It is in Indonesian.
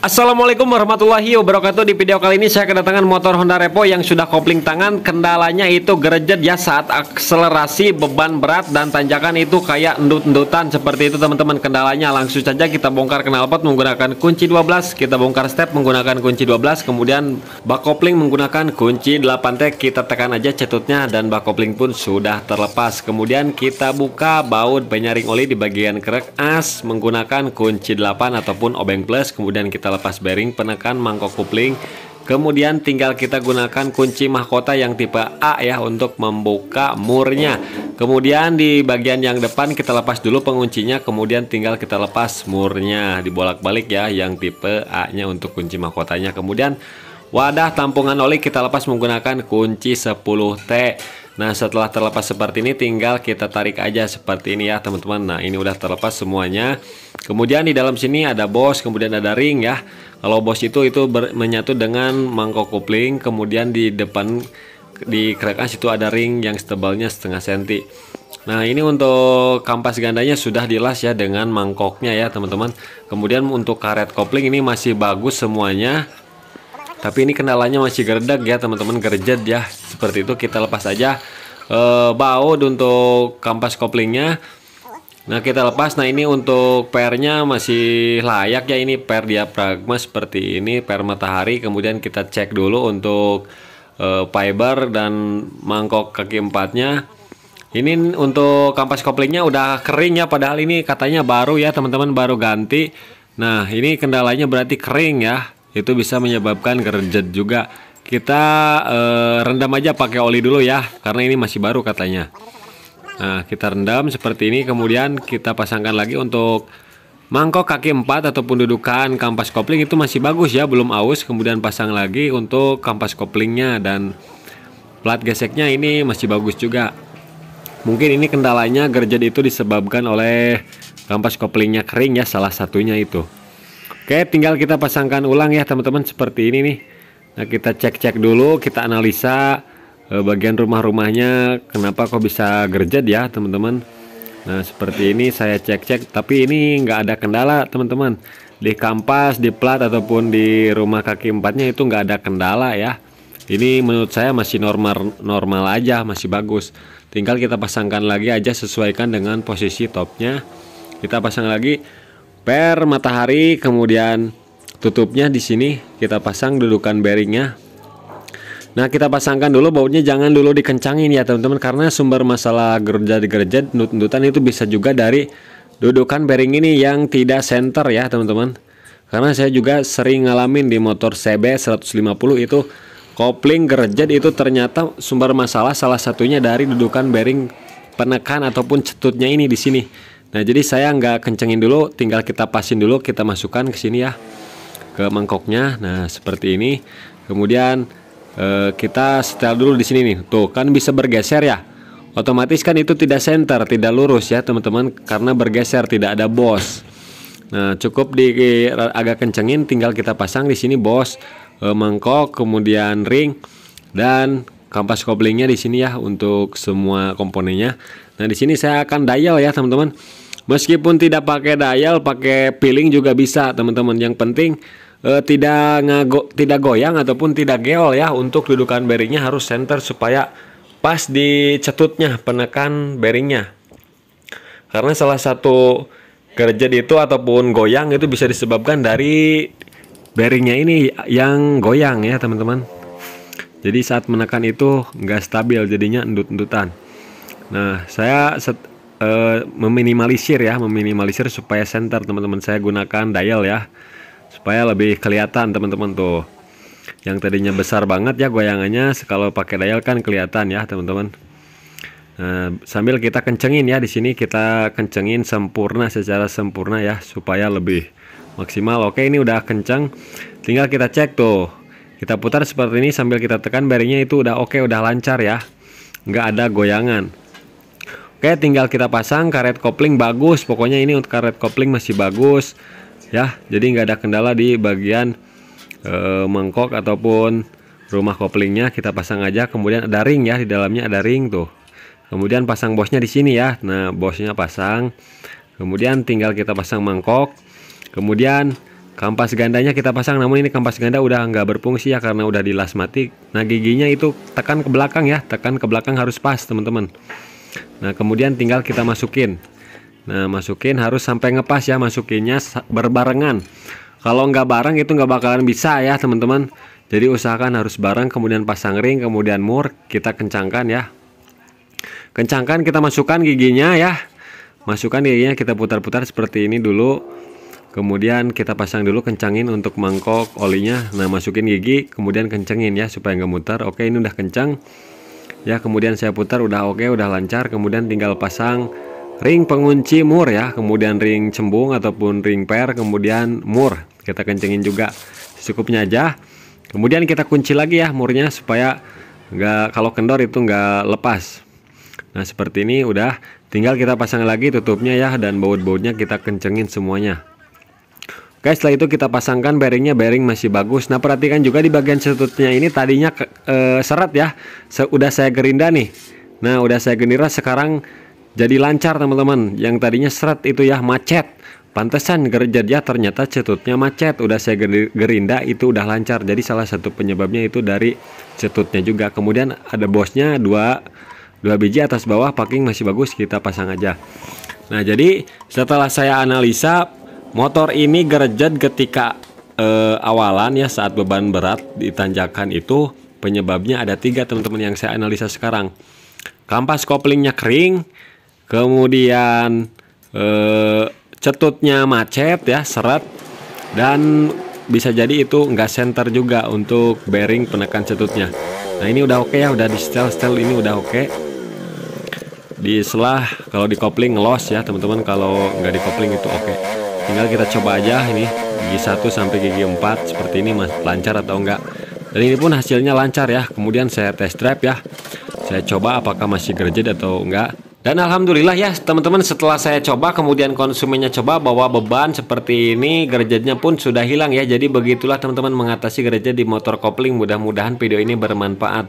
Assalamualaikum warahmatullahi wabarakatuh. Di video kali ini saya kedatangan motor Honda Revo yang sudah kopling tangan. Kendalanya itu gerejet ya saat akselerasi, beban berat dan tanjakan itu kayak endut-endutan seperti itu teman-teman. Kendalanya langsung saja kita bongkar knalpot menggunakan kunci 12, kita bongkar step menggunakan kunci 12, kemudian bak kopling menggunakan kunci 8T. Kita tekan aja cetutnya dan bak kopling pun sudah terlepas. Kemudian kita buka baut penyaring oli di bagian krek as menggunakan kunci 8 ataupun obeng plus. Kemudian kita lepas bearing, penekan mangkok kopling. Kemudian tinggal kita gunakan kunci mahkota yang tipe A ya untuk membuka murnya. Kemudian di bagian yang depan kita lepas dulu penguncinya, kemudian tinggal kita lepas murnya, dibolak-balik ya yang tipe A nya untuk kunci mahkotanya. Kemudian wadah tampungan oli kita lepas menggunakan kunci 10T. Nah setelah terlepas seperti ini tinggal kita tarik aja seperti ini ya teman-teman. Nah ini udah terlepas semuanya. Kemudian di dalam sini ada bos, kemudian ada ring ya. Kalau bos itu menyatu dengan mangkok kopling. Kemudian di depan di krek as itu ada ring yang tebalnya setengah senti. Nah ini untuk kampas gandanya sudah dilas ya dengan mangkoknya ya teman-teman. Kemudian untuk karet kopling ini masih bagus semuanya. Tapi ini kendalanya masih gerdeg ya teman-teman, gerjet ya. Seperti itu kita lepas aja baut untuk kampas koplingnya. Nah kita lepas. Nah ini untuk pernya masih layak ya, ini per diafragma seperti ini, per matahari. Kemudian kita cek dulu untuk fiber dan mangkok kaki empatnya. Ini untuk kampas koplingnya udah kering ya, padahal ini katanya baru ya teman-teman, baru ganti. Nah ini kendalanya berarti kering ya, itu bisa menyebabkan gerjet juga. Kita rendam aja pakai oli dulu ya, karena ini masih baru katanya. Nah kita rendam seperti ini, kemudian kita pasangkan lagi untuk mangkok kaki 4 ataupun dudukan kampas kopling itu masih bagus ya, belum aus. Kemudian pasang lagi untuk kampas koplingnya dan plat geseknya ini masih bagus juga. Mungkin ini kendalanya gerjet itu disebabkan oleh kampas koplingnya kering ya, salah satunya itu. Oke, tinggal kita pasangkan ulang ya teman-teman seperti ini nih. Nah kita cek-cek dulu, kita analisa bagian rumah-rumahnya kenapa kok bisa gerjet ya teman-teman. Nah seperti ini saya cek-cek, tapi ini nggak ada kendala teman-teman. Di kampas, di plat ataupun di rumah kaki empatnya itu nggak ada kendala ya. Ini menurut saya masih normal aja, masih bagus. Tinggal kita pasangkan lagi aja, sesuaikan dengan posisi topnya. Kita pasang lagi per matahari, kemudian tutupnya di sini kita pasang dudukan bearingnya. Nah kita pasangkan dulu bautnya, jangan dulu dikencangin ya teman-teman, karena sumber masalah gerjet endut-endutan itu bisa juga dari dudukan bearing ini yang tidak center ya teman-teman. Karena saya juga sering ngalamin di motor CB 150 itu kopling gerjet itu ternyata sumber masalah salah satunya dari dudukan bearing penekan ataupun cetutnya ini di sini. Nah jadi saya nggak kencengin dulu, tinggal kita pasin dulu, kita masukkan ke sini ya, ke mangkoknya. Nah seperti ini. Kemudian kita setel dulu di sini nih, tuh kan bisa bergeser ya. Otomatis kan itu tidak center, tidak lurus ya teman-teman, karena bergeser tidak ada bos. Nah cukup agak kencengin, tinggal kita pasang di sini bos, mangkok, kemudian ring dan kampas koplingnya di sini ya untuk semua komponennya. Nah di sini saya akan dial ya teman-teman. Meskipun tidak pakai dial, pakai piling juga bisa teman-teman. Yang penting tidak goyang ataupun tidak geol ya. Untuk dudukan bearingnya harus center supaya pas di cetutnya penekan bearingnya. Karena salah satu gerjet itu ataupun goyang itu bisa disebabkan dari bearingnya ini yang goyang ya teman-teman. Jadi saat menekan itu nggak stabil, jadinya endut-endutan. Nah saya meminimalisir supaya center teman-teman. Saya gunakan dial ya, supaya lebih kelihatan teman-teman tuh. Yang tadinya besar banget ya goyangannya, kalau pakai dial kan kelihatan ya teman-teman. Nah, sambil kita kencengin ya, di sini kita kencengin secara sempurna ya supaya lebih maksimal. Oke ini udah kenceng, tinggal kita cek tuh. Kita putar seperti ini sambil kita tekan bearingnya itu udah oke, udah lancar ya, nggak ada goyangan. Oke tinggal kita pasang karet kopling bagus, pokoknya ini untuk karet kopling masih bagus ya, jadi nggak ada kendala di bagian mangkok ataupun rumah koplingnya. Kita pasang aja, kemudian ada ring ya, di dalamnya ada ring tuh. Kemudian pasang bosnya di sini ya. Nah bosnya pasang, kemudian tinggal kita pasang mangkok. Kemudian Kampas gandanya kita pasang, namun ini kampas ganda udah nggak berfungsi ya karena udah dilas mati. Nah giginya itu tekan ke belakang ya, tekan ke belakang harus pas teman-teman. Nah kemudian tinggal kita masukin. Nah masukin harus sampai ngepas ya, masukinnya berbarengan. Kalau nggak bareng itu nggak bakalan bisa ya teman-teman. Jadi usahakan harus bareng, kemudian pasang ring, kemudian mur, kita kencangkan ya. Kencangkan, kita masukkan giginya ya. Masukkan giginya, kita putar-putar seperti ini dulu. Kemudian kita pasang dulu, kencangin untuk mangkok olinya. Nah masukin gigi, kemudian kencengin ya supaya nggak muter. Oke, ini udah kencang ya. Kemudian saya putar, udah oke, udah lancar. Kemudian tinggal pasang ring pengunci mur ya, kemudian ring cembung ataupun ring per, kemudian mur kita kencengin juga secukupnya aja. Kemudian kita kunci lagi ya murnya supaya nggak, kalau kendor itu nggak lepas. Nah seperti ini udah, tinggal kita pasang lagi tutupnya ya, dan baut-bautnya kita kencengin semuanya. Oke, setelah itu kita pasangkan bearingnya, bearing masih bagus. Nah perhatikan juga di bagian setutnya ini tadinya seret ya, udah saya gerinda nih. Nah udah saya gerinda, sekarang jadi lancar teman-teman. Yang tadinya seret itu ya macet, pantesan gerejat ya, ternyata cetutnya macet. Udah saya gerinda itu udah lancar. Jadi salah satu penyebabnya itu dari cetutnya juga. Kemudian ada bosnya dua biji atas bawah, packing masih bagus, kita pasang aja. Nah jadi setelah saya analisa, motor ini gerejat ketika awalan ya, saat beban berat ditanjakan itu penyebabnya ada 3 teman-teman yang saya analisa sekarang. Kampas koplingnya kering, kemudian cetutnya macet ya, seret, dan bisa jadi itu nggak center juga untuk bearing penekan cetutnya. Nah ini udah oke ya, udah di setel ini udah oke. Di selah kalau di kopling ngelos ya teman-teman, kalau nggak di kopling itu oke. Tinggal kita coba aja ini gigi 1 sampai gigi 4 seperti ini, mas, lancar atau enggak. Dan ini pun hasilnya lancar ya. Kemudian saya test drive ya, saya coba apakah masih gerejat atau enggak. Dan alhamdulillah ya teman-teman, setelah saya coba kemudian konsumennya coba bawa beban seperti ini, gerejatnya pun sudah hilang ya. Jadi begitulah teman-teman mengatasi gerejat di motor kopling. Mudah-mudahan video ini bermanfaat.